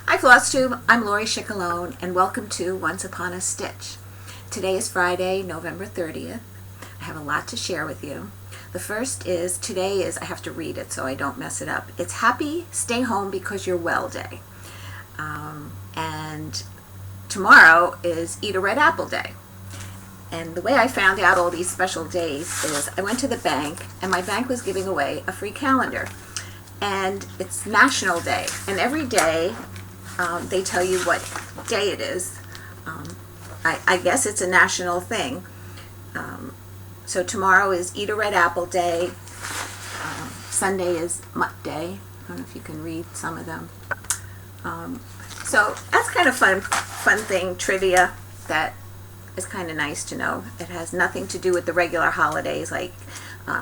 Hi Flosstube, I'm Aury TM and welcome to Once Upon a Stitch. Today is Friday, November 30th. I have a lot to share with you. The first is, today is, I have to read it so I don't mess it up. It's Happy Stay Home Because You're Well Day. And tomorrow is Eat a Red Apple Day. And the way I found out all these special days is I went to the bank and my bank was giving away a free calendar. And it's National Day. And every day they tell you what day it is. I guess it's a national thing. So tomorrow is Eat a Red Apple Day. Sunday is Mutt Day. I don't know if you can read some of them. So that's kind of fun thing, trivia, that is kind of nice to know. It has nothing to do with the regular holidays like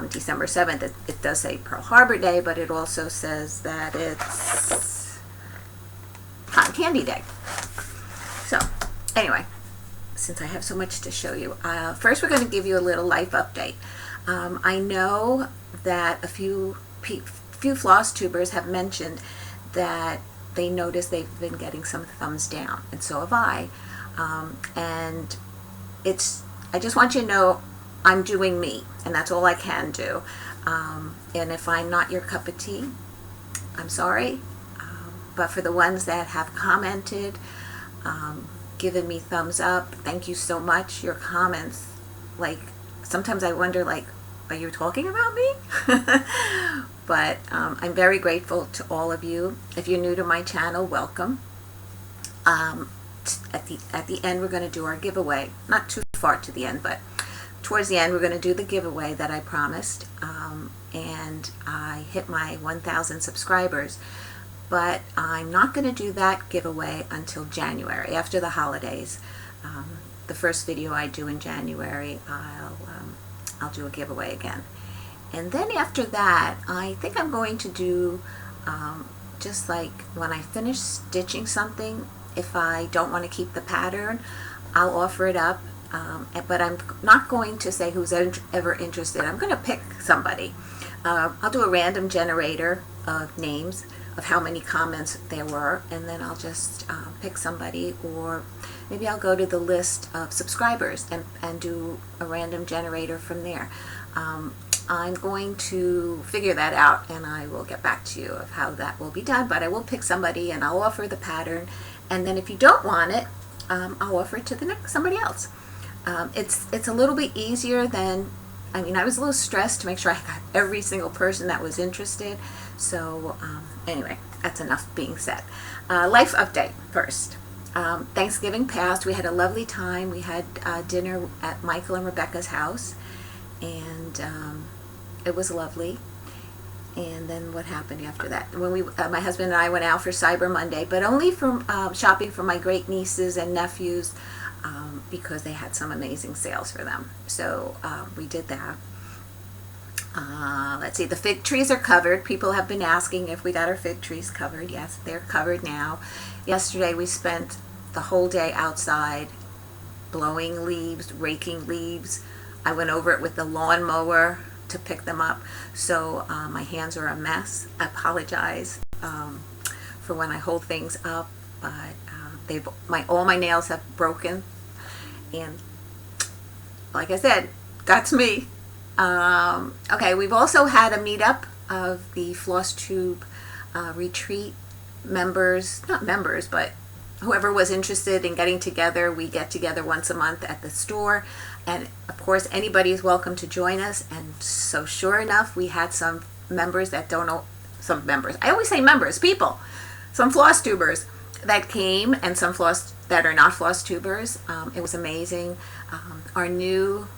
December 7th. It does say Pearl Harbor Day, but it also says that it's Cotton Candy Day. So anyway, since I have so much to show you, first we're going to give you a little life update. I know that a few Flosstubers have mentioned that they noticed they've been getting some thumbs down, and so have I. And I just want you to know I'm doing me, and that's all I can do. And if I'm not your cup of tea, I'm sorry. But for the ones that have commented, given me thumbs up, thank you so much. Your comments, like, sometimes I wonder, like, are you talking about me? But I'm very grateful to all of you. If you're new to my channel, welcome. At the end, we're going to do our giveaway. Not too far to the end, but towards the end, we're going to do the giveaway that I promised. And I hit my 1,000 subscribers. But I'm not going to do that giveaway until January, after the holidays. The first video I do in January, I'll do a giveaway again. And then after that, I think I'm going to do, just like when I finish stitching something, if I don't want to keep the pattern, I'll offer it up. But I'm not going to say who's ever interested. I'm going to pick somebody. I'll do a random generator of names of how many comments there were, and then I'll just pick somebody, or maybe I'll go to the list of subscribers and do a random generator from there. I'm going to figure that out, and I will get back to you of how that will be done, but I will pick somebody and I'll offer the pattern, and then if you don't want it, I'll offer it to somebody else. It's a little bit easier than, I mean, I was a little stressed to make sure I got every single person that was interested. So anyway, that's enough being said. Life update first. Thanksgiving passed. We had a lovely time. We had dinner at Michael and Rebecca's house, and it was lovely. And then what happened after that? When my husband and I went out for Cyber Monday, but only for shopping for my great nieces and nephews, because they had some amazing sales for them. So we did that. Let's see, the fig trees are covered. People have been asking if we got our fig trees covered. Yes, they're covered now. Yesterday we spent the whole day outside blowing leaves, raking leaves. I went over it with the lawnmower to pick them up. So my hands are a mess. I apologize for when I hold things up, but all my nails have broken. And like I said, that's me. Okay, we've also had a meetup of the Flosstube retreat members, not members, but whoever was interested in getting together. We get together once a month at the store, and of course anybody is welcome to join us. And so sure enough, we had some members that don't know, some members, I always say members, people, some Flosstubers that came, and some that are not Flosstubers. It was amazing. Our new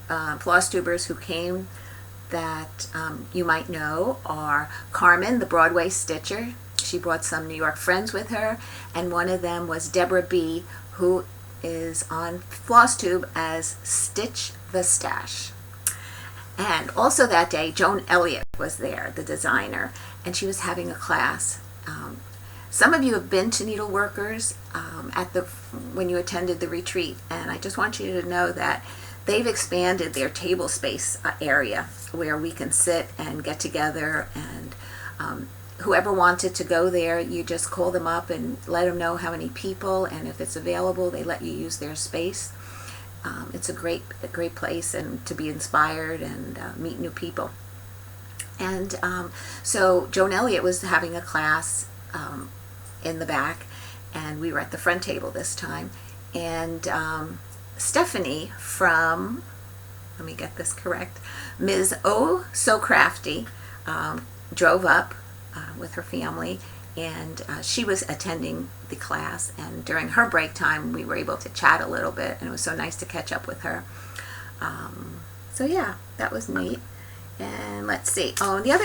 Flosstubers who came that you might know are Carmen, the Broadway stitcher. She brought some New York friends with her, and one of them was Deborah B., who is on Flosstube as Stitch the Stash. And also that day, Joan Elliott was there, the designer, and she was having a class. Some of you have been to Needleworkers when you attended the retreat, and I just want you to know that they've expanded their table space area where we can sit and get together, and whoever wanted to go there, you just call them up and let them know how many people, and if it's available, they let you use their space. It's a great place, and to be inspired and meet new people. And so Joan Elliott was having a class in the back, and we were at the front table this time. And Stephanie from, let me get this correct, Ms. OhSewCrafty drove up with her family, and she was attending the class, and during her break time we were able to chat a little bit, and it was so nice to catch up with her. So yeah, that was neat. And let's see, oh, the other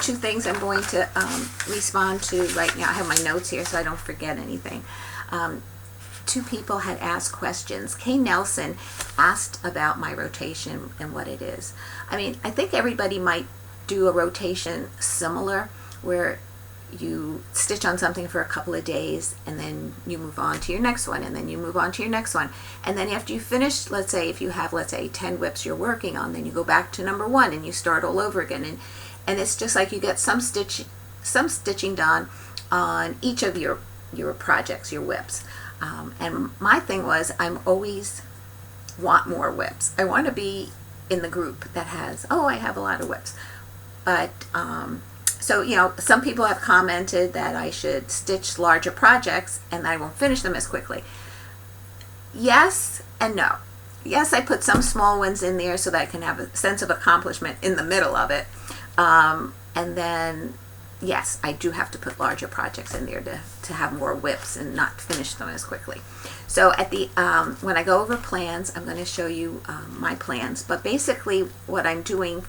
two things I'm going to respond to right now. I have my notes here so I don't forget anything. Two people had asked questions. Kay Nelson asked about my rotation and what it is. I mean, I think everybody might do a rotation similar, where you stitch on something for a couple of days, and then you move on to your next one, and then you move on to your next one, and then after you finish, let's say if you have, let's say 10 WIPs you're working on, then you go back to number 1 and you start all over again, and it's just like you get some stitching done on each of your projects, your WIPs. And my thing was, I'm always want more WIPs. I want to be in the group that has, oh, I have a lot of WIPs. But so, you know, some people have commented that I should stitch larger projects and I won't finish them as quickly. Yes and no. Yes, I put some small ones in there so that I can have a sense of accomplishment in the middle of it. And then, yes, I do have to put larger projects in there to have more WIPs and not finish them as quickly. So at the when I go over plans, I'm going to show you my plans. But basically what I'm doing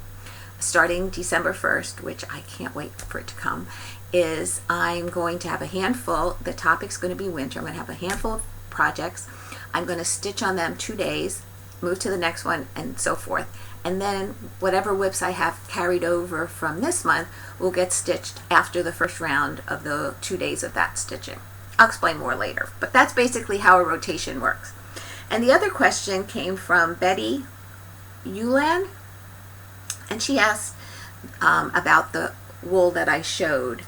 starting December 1st, which I can't wait for it to come, is I'm going to have a handful. The topic's going to be winter. I'm going to have a handful of projects. I'm going to stitch on them 2 days, move to the next one, and so forth. And then whatever WIPs I have carried over from this month will get stitched after the first round of the 2 days of that stitching. I'll explain more later, but that's basically how a rotation works. And the other question came from Betty Ulan, and she asked about the wool that I showed.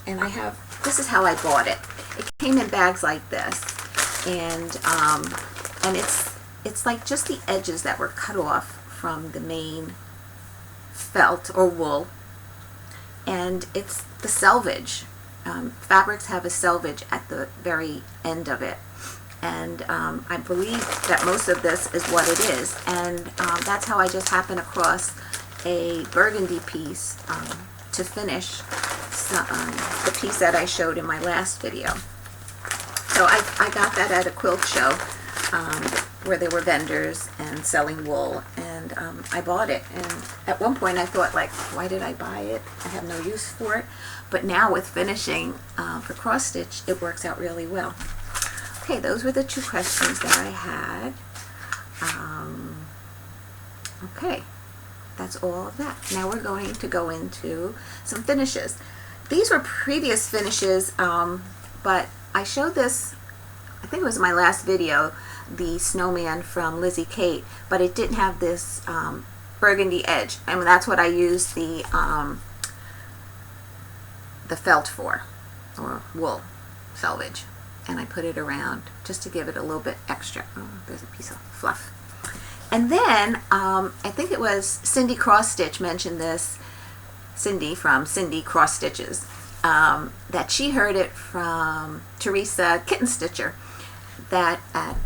And I have, this is how I bought it. It came in bags like this, and it's like just the edges that were cut off from the main felt or wool, and it's the selvage. Fabrics have a selvage at the very end of it, and I believe that most of this is what it is, and that's how I just happened across a burgundy piece to finish the piece that I showed in my last video. So I got that at a quilt show where there were vendors and selling wool, and I bought it. And at one point I thought, like, why did I buy it? I have no use for it. But now with finishing for cross stitch, it works out really well. Okay, those were the two questions that I had. Okay, that's all of that. Now we're going to go into some finishes. These were previous finishes, but I showed this, I think it was my last video, the snowman from Lizzie Kate, but it didn't have this burgundy edge. I mean, that's what I used the felt for, or wool selvage, and I put it around just to give it a little bit extra. Oh, there's a piece of fluff. And then I think it was Cindy Cross Stitch mentioned this, Cindy from Cindy Cross Stitches, that she heard it from Teresa Kitten Stitcher, that at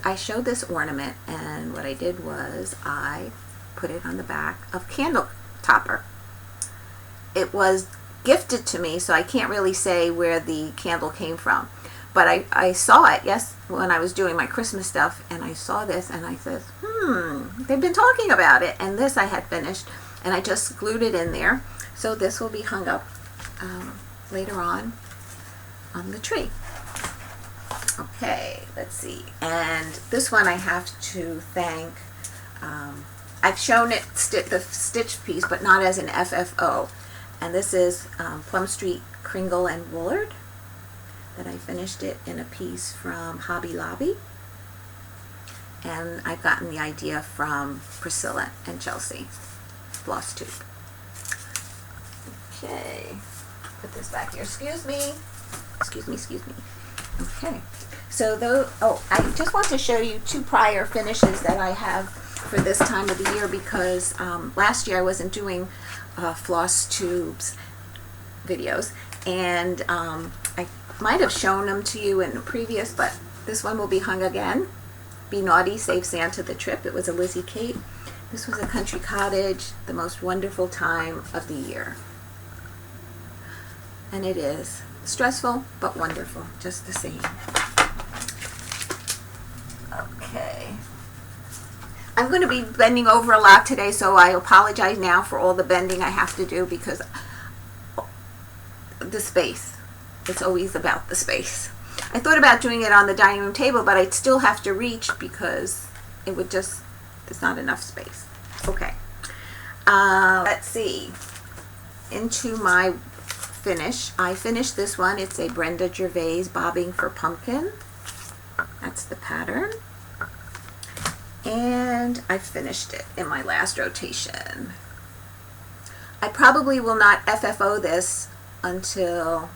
I showed this ornament, and what I did was I put it on the back of Candle Topper. It was gifted to me, so I can't really say where the candle came from, but I saw it, yes, when I was doing my Christmas stuff, and I saw this and I said, they've been talking about it, and this I had finished, and I just glued it in there. So this will be hung up later on the tree. Okay, let's see. And this one I have to thank, I've shown it, the stitch piece, but not as an FFO. And this is Plum Street Kringle and Woolard, that I finished it in a piece from Hobby Lobby. And I've gotten the idea from Priscilla and Chelsea, Flosstube. Okay, put this back here. Excuse me. Excuse me. Okay. So I just want to show you 2 prior finishes that I have for this time of the year, because last year I wasn't doing Flosstubes videos, and I might have shown them to you in the previous, but this one will be hung again. Be Naughty, Save Santa the Trip. It was a Lizzie Kate. This was a country cottage, the most wonderful time of the year. And it is stressful, but wonderful, just the same. Okay. I'm going to be bending over a lot today, so I apologize now for all the bending I have to do, because the space. It's always about the space. I thought about doing it on the dining room table, but I'd still have to reach because it would just, there's not enough space. Okay. Let's see. Into my finish. I finished this one. It's a Brenda Gervais Bobbing for Pumpkin. That's the pattern. And I finished it in my last rotation. I probably will not FFO this until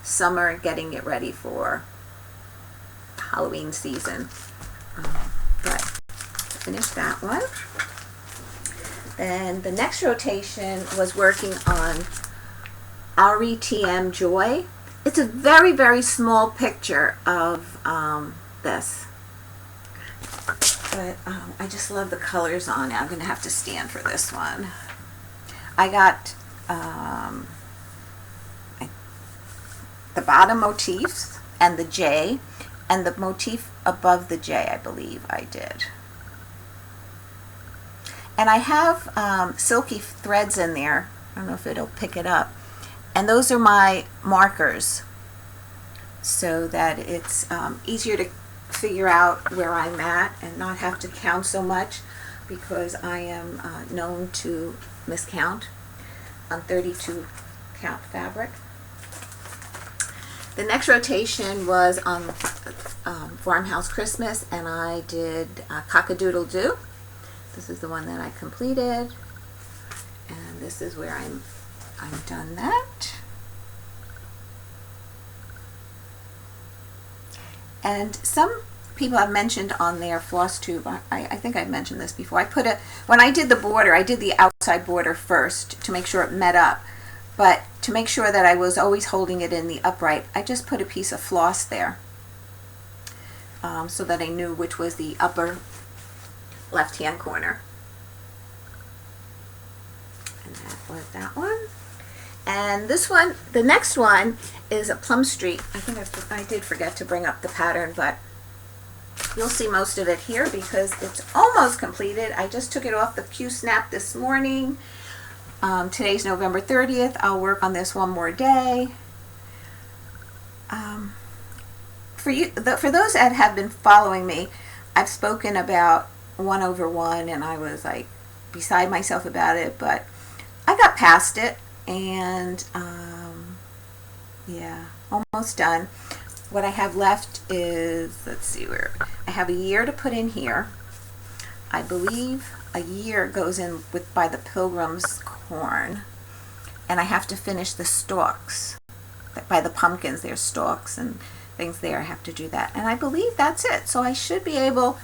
summer, getting it ready for Halloween season. But finished that one. Then the next rotation was working on Aury TM Joy. It's a very, very small picture of this. But I just love the colors on it. I'm going to have to stand for this one. I got the bottom motifs and the J, and the motif above the J, I believe I did. And I have silky threads in there. I don't know if it'll pick it up. And those are my markers, so that it's easier to figure out where I'm at and not have to count so much, because I am known to miscount on 32 count fabric. The next rotation was on Farmhouse Christmas, and I did Cock-a-Doodle-Doo. This is the one that I completed, and this is where I'm done that. And some people have mentioned on their Flosstube, I think I've mentioned this before, when I did the border, I did the outside border first to make sure it met up. But to make sure that I was always holding it in the upright, I just put a piece of floss there, so that I knew which was the upper left-hand corner. And that was that one. And this one, the next one, is a Plum Street. I think I did forget to bring up the pattern, but you'll see most of it here because it's almost completed. I just took it off the Q-snap this morning. Today's November 30th. I'll work on this one more day. For those that have been following me, I've spoken about 1/1, and I was like beside myself about it, but I got past it, and yeah, almost done. What I have left is, let's see, where I have a year to put in here. I believe a year goes in with by the Pilgrim's corn, and I have to finish the stalks by the pumpkins. There's stalks and things there. I have to do that, and I believe that's it. So I should be able,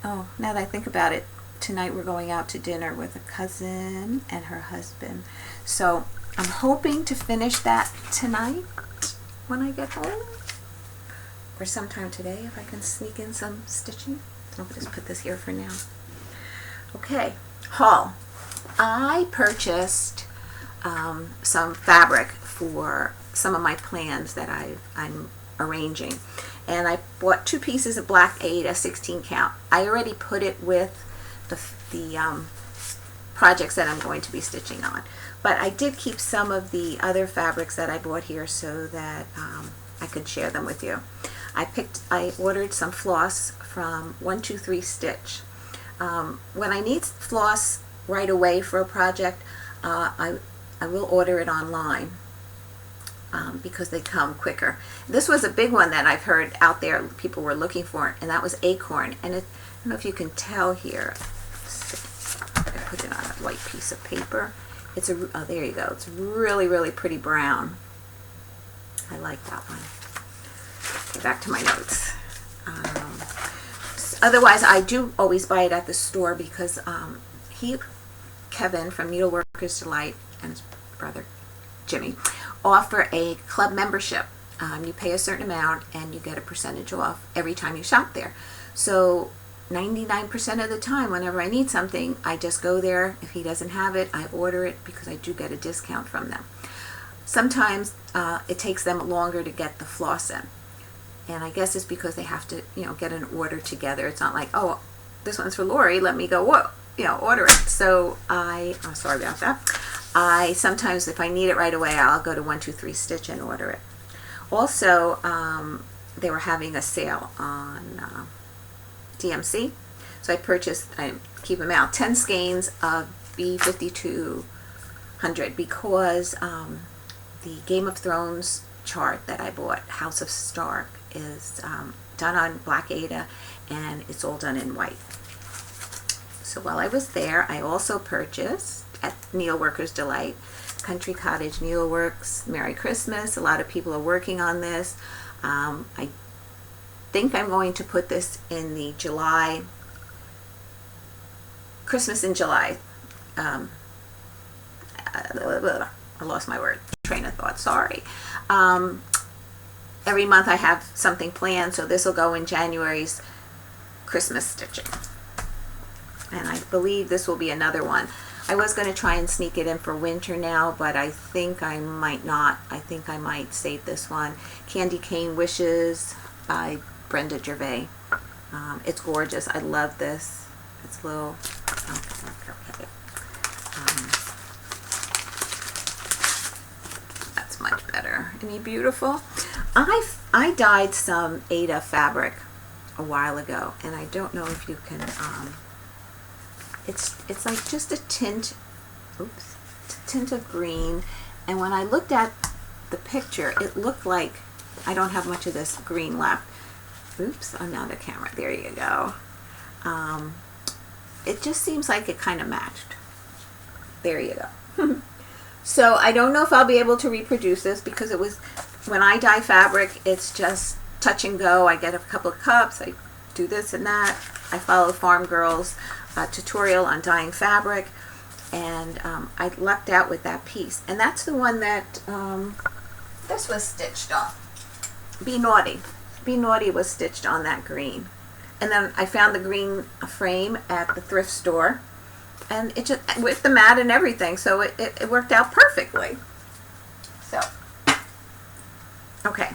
oh, now that I think about it, tonight we're going out to dinner with a cousin and her husband, so I'm hoping to finish that tonight when I get home, or sometime today if I can sneak in some stitching. I'll just put this here for now. Okay, haul. I purchased some fabric for some of my plans that I'm arranging, and I bought 2 pieces of black 8, a 16 count. I already put it with the projects that I'm going to be stitching on, but I did keep some of the other fabrics that I bought here so that I could share them with you. I ordered some floss from 123 Stitch. When I need floss right away for a project, I will order it online because they come quicker. This was a big one that I've heard out there people were looking for, and that was Acorn. And I don't know if you can tell here. I put it on a white piece of paper. It's a, oh, there you go. It's really, really pretty brown. I like that one. Okay, back to my notes. Otherwise, I do always buy it at the store because Kevin from Needleworkers Delight and his brother Jimmy offer a club membership. You pay a certain amount and you get a percentage off every time you shop there. So 99% of the time, whenever I need something, I just go there. If he doesn't have it, I order it because I do get a discount from them. Sometimes it takes them longer to get the floss in. And I guess it's because they have to, get an order together. It's not like, oh, this one's for Lori, let me go, order it. So I'm sorry about that. I sometimes, if I need it right away, I'll go to 123 Stitch and order it. Also, they were having a sale on DMC. So I purchased, I keep them out, 10 skeins of B5200 because the Game of Thrones chart that I bought, House of Stark, is done on Black Ada and it's all done in white. So while I was there, I also purchased at Needleworkers Delight, Country Cottage Needleworks, Merry Christmas. A lot of people are working on this. I think I'm going to put this in the July, Christmas in July. I lost my train of thought, sorry. Every month I have something planned, so this will go in January's Christmas stitching. And I believe this will be another one. I was going to try and sneak it in for winter now, but I think I might not. I think I might save this one. Candy Cane Wishes by Brenda Gervais. It's gorgeous. I love this. It's a little... Okay. That's much better. Isn't he beautiful? I dyed some Ada fabric a while ago, and I don't know if you can... It's like just a tint of green, and when I looked at the picture, it looked like I don't have much of this green left. Oops, I'm not a camera. There you go. It just seems like it kind of matched. There you go. So I don't know if I'll be able to reproduce this because it was, when I dye fabric, it's just touch and go. I get a couple of cups, I do this and that. I follow Farm Girls tutorial on dyeing fabric, and I lucked out with that piece, and that's the one that this was stitched on. Be Naughty was stitched on that green, and then I found the green frame at the thrift store, and it just, with the mat and everything, so it worked out perfectly. So okay,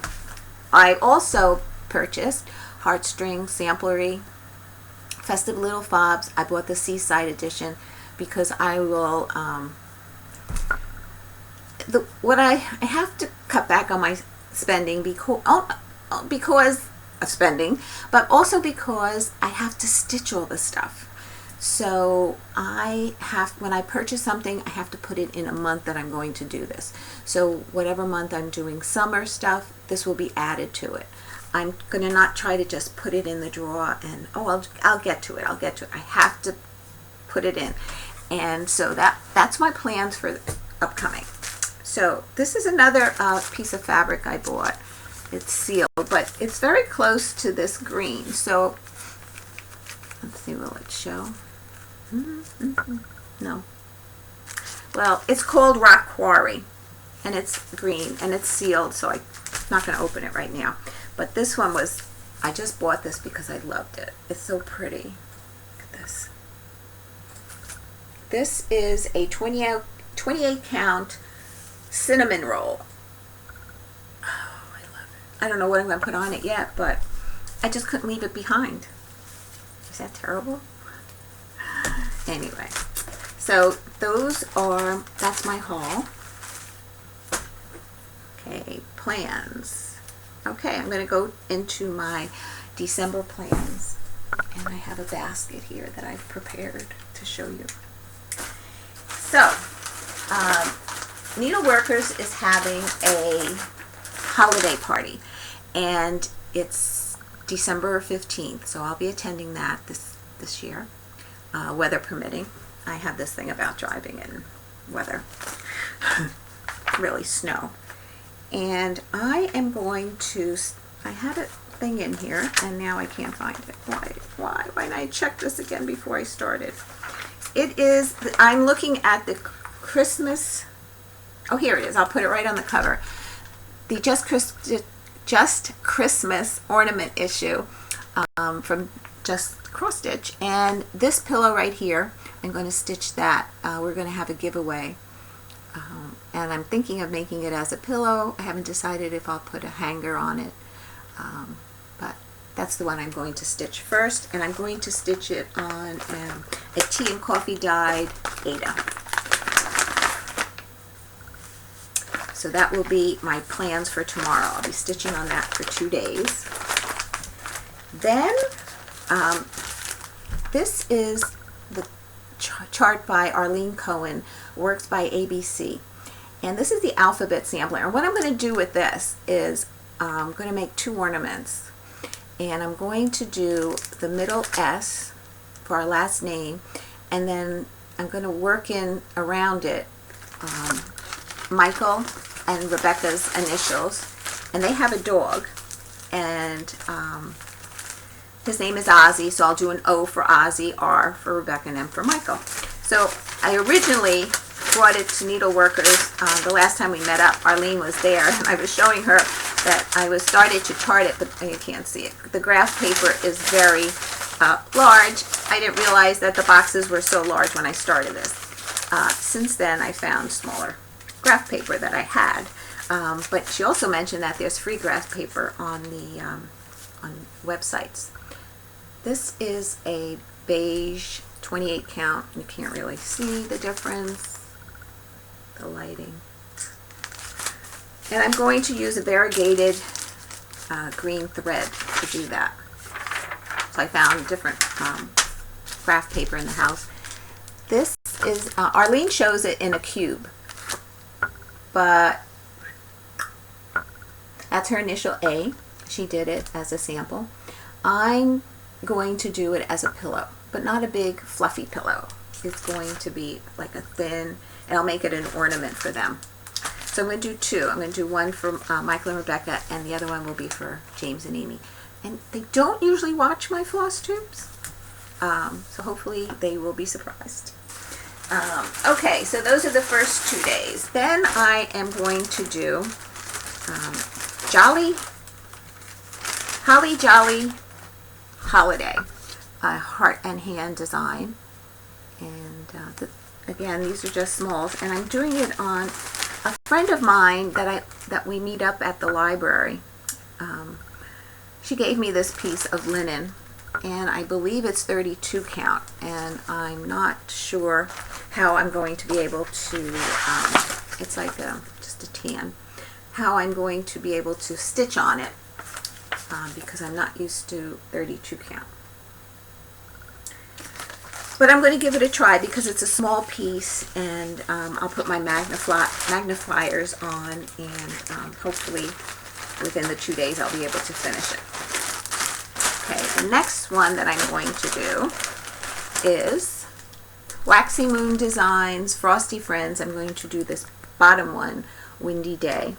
I also purchased Heartstring Samplery Festive Little Fobs. I bought the Seaside edition because I will, I have to cut back on my spending because of spending, but also because I have to stitch all the stuff. So when I purchase something, I have to put it in a month that I'm going to do this. So whatever month I'm doing summer stuff, this will be added to it. I'm going to not try to just put it in the drawer and, oh, I'll get to it. I have to put it in. And so that's my plans for upcoming. So this is another piece of fabric I bought. It's sealed, but it's very close to this green. So let's see, will it show? No. Well, it's called Rock Quarry, and it's green, and it's sealed, so I'm not going to open it right now. But this one was, I just bought this because I loved it. It's so pretty. Look at this. This is a 28 count cinnamon roll. Oh, I love it. I don't know what I'm going to put on it yet, but I just couldn't leave it behind. Is that terrible? Anyway, so that's my haul. Okay, plans. Okay, I'm going to go into my December plans, and I have a basket here that I've prepared to show you. So, Needleworkers is having a holiday party, and it's December 15th, so I'll be attending that this year, weather permitting. I have this thing about driving in weather. Really snow. And I am going to, I had a thing in here and now I can't find it. Why didn't I check this again before I started? It is, I'm looking at the Christmas, oh here it is, I'll put it right on the cover. The Just Christmas ornament issue from Just Cross Stitch, and this pillow right here, I'm going to stitch that. We're going to have a giveaway, and I'm thinking of making it as a pillow. I haven't decided if I'll put a hanger on it, but that's the one I'm going to stitch first, and I'm going to stitch it on a tea and coffee dyed Ada. So that will be my plans for tomorrow. I'll be stitching on that for 2 days. Then, this is the chart by Arlene Cohen, Works by ABC. And this is the alphabet sampler. And what I'm going to do with this is I'm going to make 2 ornaments. And I'm going to do the middle S for our last name. And then I'm going to work in around it Michael and Rebecca's initials. And they have a dog. And his name is Ozzy, so I'll do an O for Ozzy, R for Rebecca, and M for Michael. So I originally brought it to Needleworkers the last time we met up. Arlene was there, and I was showing her that I was started to chart it, but you can't see it. The graph paper is very large. I didn't realize that the boxes were so large when I started this. Since then, I found smaller graph paper that I had. But she also mentioned that there's free graph paper on the on websites. This is a beige 28 count. You can't really see the difference, the lighting. And I'm going to use a variegated green thread to do that. So I found different graph paper in the house. This is, Arlene shows it in a cube, but that's her initial A. She did it as a sample. I'm going to do it as a pillow, but not a big fluffy pillow. It's going to be like a thin, and I'll make it an ornament for them. So I'm going to do 2. I'm going to do one for Michael and Rebecca, and the other one will be for James and Amy. And they don't usually watch my floss tubes, so hopefully they will be surprised. Okay, so those are the first 2 days. Then I am going to do Holly Jolly Holiday, heart and hand design. And again, these are just smalls, and I'm doing it on a friend of mine that we meet up at the library. She gave me this piece of linen, and I believe it's 32 count, and I'm not sure how I'm going to be able to, it's like just a tan, how I'm going to be able to stitch on it, because I'm not used to 32 count. But I'm going to give it a try because it's a small piece, and I'll put my magnifiers on, and hopefully within the 2 days I'll be able to finish it. Okay, the next one that I'm going to do is Waxy Moon Designs, Frosty Friends. I'm going to do this bottom one, Windy Day.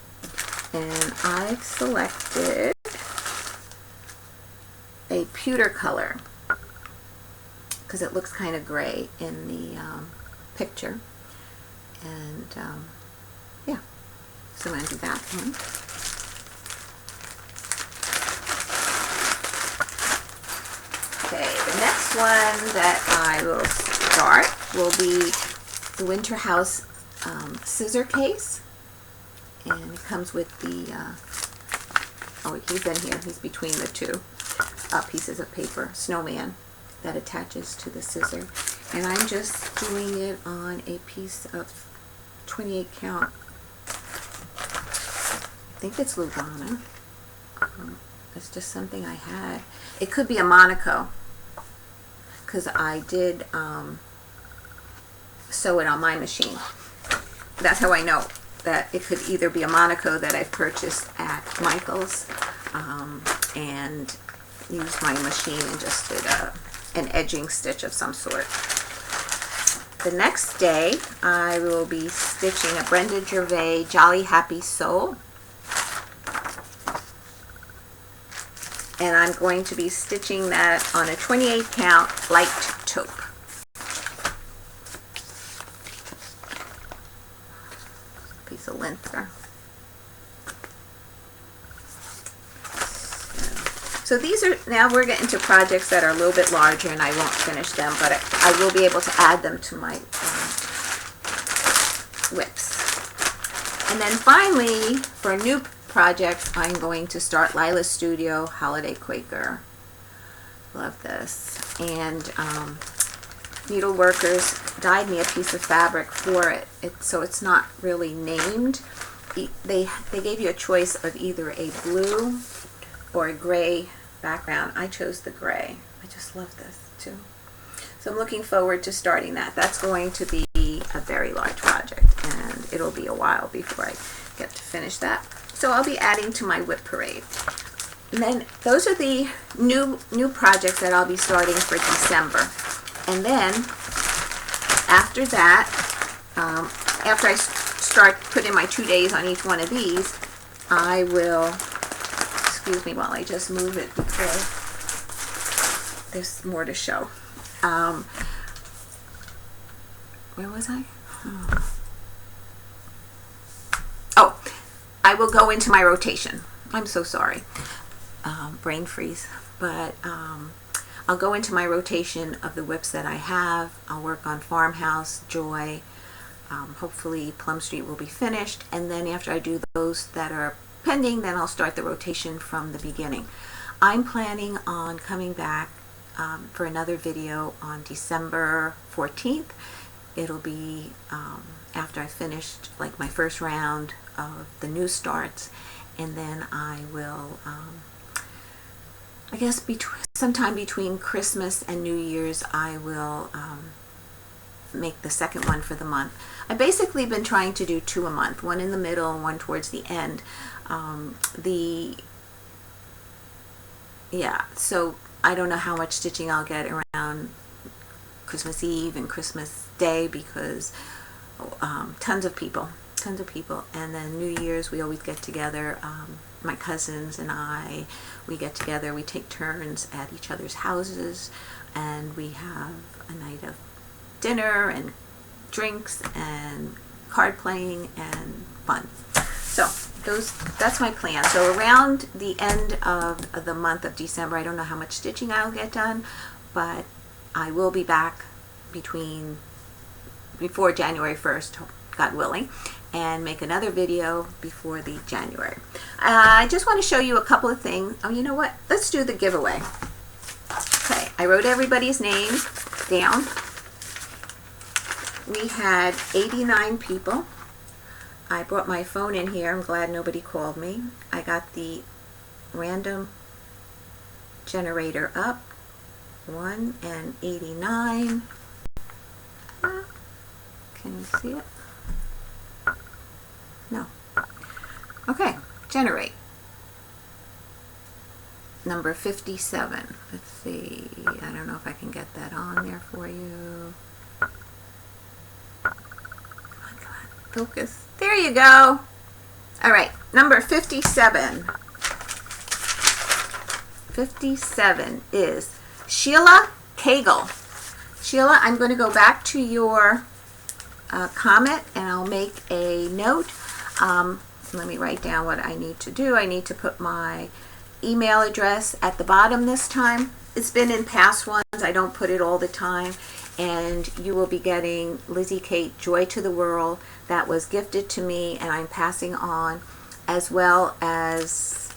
And I've selected a pewter color because it looks kind of gray in the picture. And yeah, so I'm going to do that one. Okay, the next one that I will start will be the Winter House scissor case. And it comes with the, oh, he's in here, he's between the 2 pieces of paper, snowman, that attaches to the scissor. And I'm just doing it on a piece of 28 count, I think it's Lugana. It's just something I had. It could be a Monaco, because I did sew it on my machine. That's how I know that it could either be a Monaco that I've purchased at Michael's and used my machine and just did an edging stitch of some sort. the next day I will be stitching a Brenda Gervais Jolly Happy Soul. And I'm going to be stitching that on a 28 count light taupe. Piece of length there. So these are, now we're getting to projects that are a little bit larger, and I won't finish them, but I will be able to add them to my WIPs. And then finally, for a new project, I'm going to start Lila's Studio Holiday Quaker. Love this. And Needleworkers dyed me a piece of fabric for it. So it's not really named. They gave you a choice of either a blue or a gray background. I chose the gray. I just love this too. So I'm looking forward to starting that. That's going to be a very large project, and it'll be a while before I get to finish that. So I'll be adding to my WIP parade. And then those are the new projects that I'll be starting for December. And then after that, after I start putting my 2 days on each one of these, I will, excuse me while I just move it because there's more to show. Where was I? Oh, I will go into my rotation. I'm so sorry. Brain freeze. But I'll go into my rotation of the WIPs that I have. I'll work on Farmhouse, Joy. Hopefully Plum Street will be finished. And then after I do those that are pending, then I'll start the rotation from the beginning. I'm planning on coming back for another video on December 14th. It'll be after I finished like my first round of the new starts, and then I will I guess sometime between Christmas and New Year's I will make the second one for the month. I've basically been trying to do 2 a month, one in the middle and one towards the end. So I don't know how much stitching I'll get around Christmas Eve and Christmas Day because tons of people, and then New Year's we always get together. My cousins and I, we get together, we take turns at each other's houses, and we have a night of dinner and drinks and card playing and fun. So that's my plan. So around the end of the month of December, I don't know how much stitching I'll get done, but I will be back before January 1st, God willing, and make another video before the January. I just want to show you a couple of things. Oh, you know what? Let's do the giveaway. Okay, I wrote everybody's name down. We had 89 people. I brought my phone in here. I'm glad nobody called me. I got the random generator up. 1 and 89. Can you see it? No. Okay, generate. Number 57. Let's see. I don't know if I can get that on there for you. Come on, focus. There you go. All right, number 57. 57 is Sheila Cagle. Sheila, I'm going to go back to your comment and I'll make a note. Let me write down what I need to do. I need to put my email address at the bottom this time. It's been in past ones. I don't put it all the time. And you will be getting Lizzie Kate Joy to the World that was gifted to me and I'm passing on, as well as,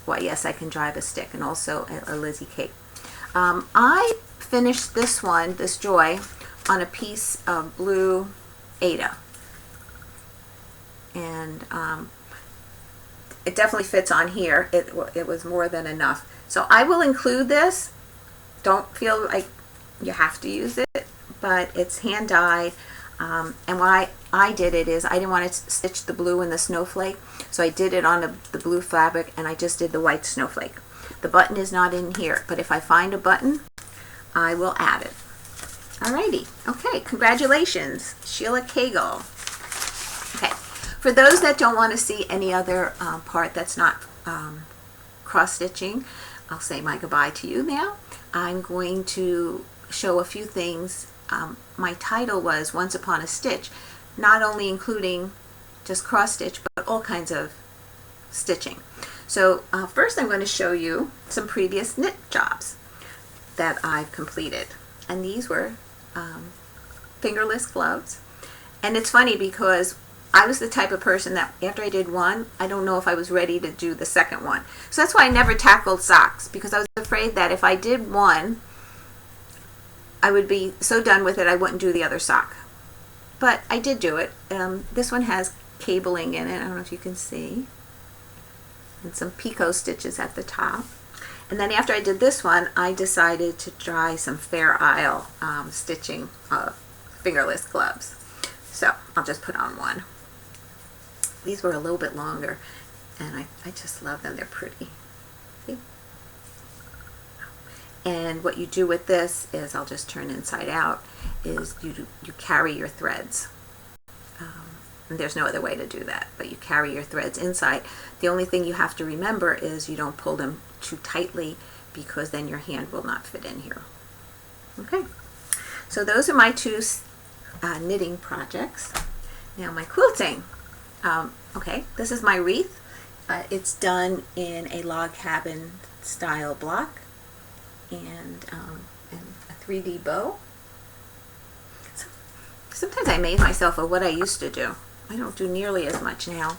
well, yes, I can drive a stick, and also a Lizzie Kate. I finished this one, this Joy, on a piece of blue Ada. And it definitely fits on here. It was more than enough. So I will include this. Don't feel like you have to use it, but it's hand dyed. And why I did it is I didn't want to stitch the blue in the snowflake, so I did it on the blue fabric, and I just did the white snowflake. The button is not in here, but if I find a button, I will add it. Alrighty, okay, congratulations, Sheila Cagle. Okay, for those that don't want to see any other part that's not cross-stitching, I'll say my goodbye to you now. I'm going to show a few things. My title was Once Upon a Stitch, not only including just cross-stitch, but all kinds of stitching. So first I'm going to show you some previous knit jobs that I've completed. And these were fingerless gloves. And it's funny because I was the type of person that after I did one, I don't know if I was ready to do the second one. So that's why I never tackled socks, because I was afraid that if I did one, I would be so done with it I wouldn't do the other sock. But I did do it. This one has cabling in it. I don't know if you can see. And some picot stitches at the top. And then after I did this one, I decided to try some Fair Isle stitching of fingerless gloves. So I'll just put on one. These were a little bit longer, and I just love them. They're pretty. See? And what you do with this is, I'll just turn inside out, is you carry your threads. And there's no other way to do that, but you carry your threads inside. The only thing you have to remember is you don't pull them too tightly, because then your hand will not fit in here. Okay, so those are my two knitting projects. Now my quilting. Okay, this is my wreath. It's done in a log cabin style block and a 3D bow. So, sometimes I amaze myself at what I used to do. I don't do nearly as much now.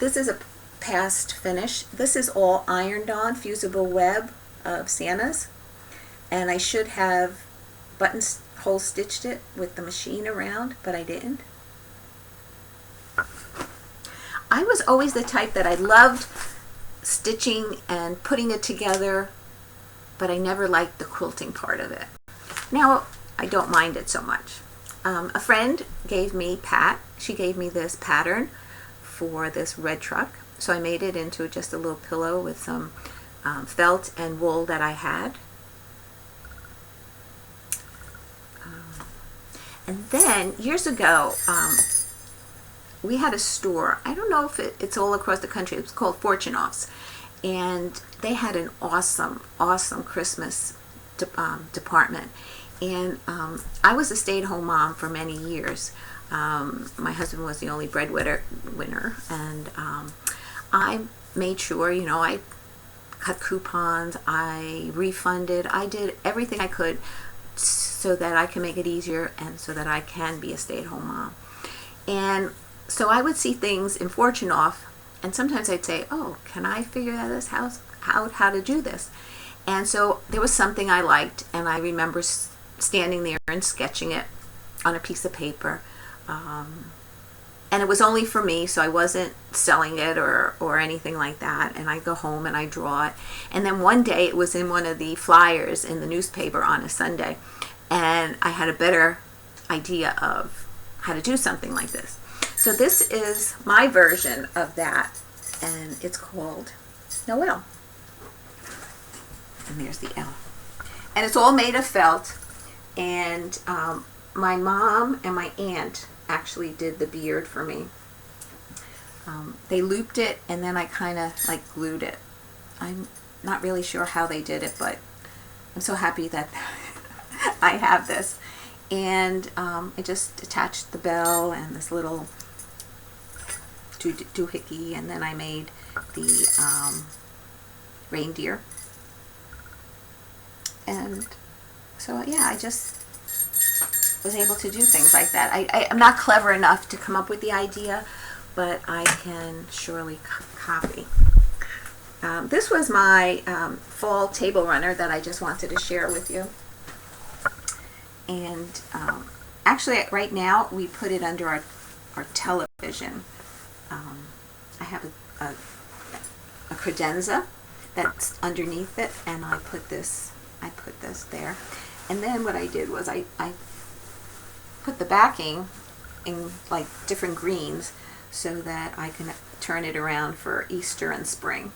This is a past finish. This is all ironed on fusible web of Santa's, and I should have buttonhole stitched it with the machine around, but I didn't. I was always the type that I loved stitching and putting it together, but I never liked the quilting part of it. Now I don't mind it so much. A friend gave me, she gave me this pattern for this red truck, so I made it into just a little pillow with some felt and wool that I had. And then years ago, we had a store. I don't know if it's all across the country. It was called Fortune Offs, and they had an awesome Christmas department. And I was a stay-at-home mom for many years. My husband was the only breadwinner, and I made sure, you know, I cut coupons, I refunded, I did everything I could so that I can make it easier and so that I can be a stay-at-home mom. And so I would see things in Fortune Off, and sometimes I'd say, oh, can I figure this out, how to do this? And so there was something I liked, and I remember standing there and sketching it on a piece of paper. And it was only for me, so I wasn't selling it or anything like that. And I go home and I draw it. And then one day it was in one of the flyers in the newspaper on a Sunday, and I had a better idea of how to do something like this. So this is my version of that, and it's called Noel. And there's the L. And it's all made of felt, and my mom and my aunt actually did the beard for me. They looped it, and then I kind of like glued it. I'm not really sure how they did it, but I'm so happy that I have this. And I just attached the bell and this little doohickey, and then I made the reindeer. And so yeah, I just was able to do things like that. I'm not clever enough to come up with the idea, but I can surely copy. This was my fall table runner that I just wanted to share with you. And actually right now we put it under our television. I have a credenza that's underneath it, and I put this there. And then what I did was I put the backing in like different greens so that I can turn it around for Easter and spring.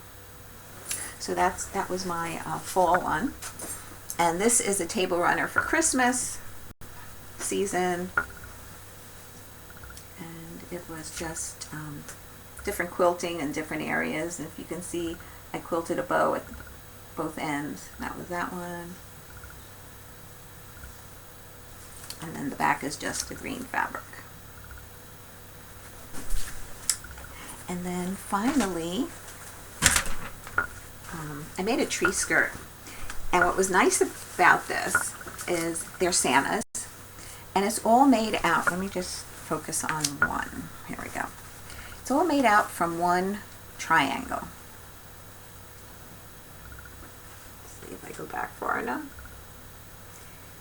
So that was my fall one. And this is a table runner for Christmas. season, and it was just different quilting in different areas. And if you can see, I quilted a bow at both ends. That was that one. And then the back is just the green fabric. And then finally, I made a tree skirt. And what was nice about this is they're Santas, and it's all made out. Let me just focus on one. Here we go. It's all made out from one triangle. Let's see if I go back far enough.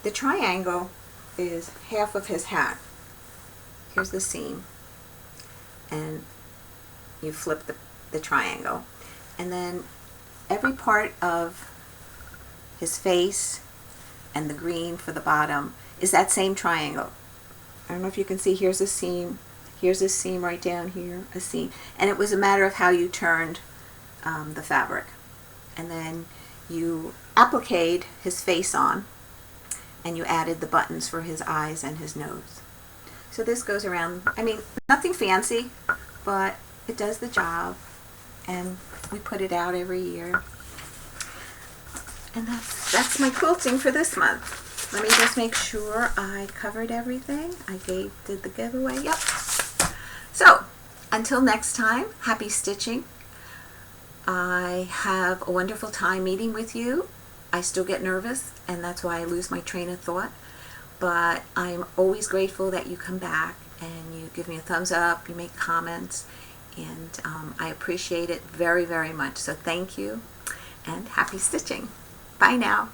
The triangle is half of his hat. Here's the seam, and you flip the triangle, and then every part of his face and the green for the bottom is that same triangle. I don't know if you can see, here's a seam, here's a seam right down here, a seam, and it was a matter of how you turned the fabric. And then you appliqued his face on, and you added the buttons for his eyes and his nose. So this goes around, I mean, nothing fancy, but it does the job, and we put it out every year. And that's my quilting for this month. Let me just make sure I covered everything. I did the giveaway, yep. So, until next time, happy stitching. I have a wonderful time meeting with you. I still get nervous, and that's why I lose my train of thought. But I'm always grateful that you come back and you give me a thumbs up, you make comments, and I appreciate it very, very much. So thank you, and happy stitching. Bye now.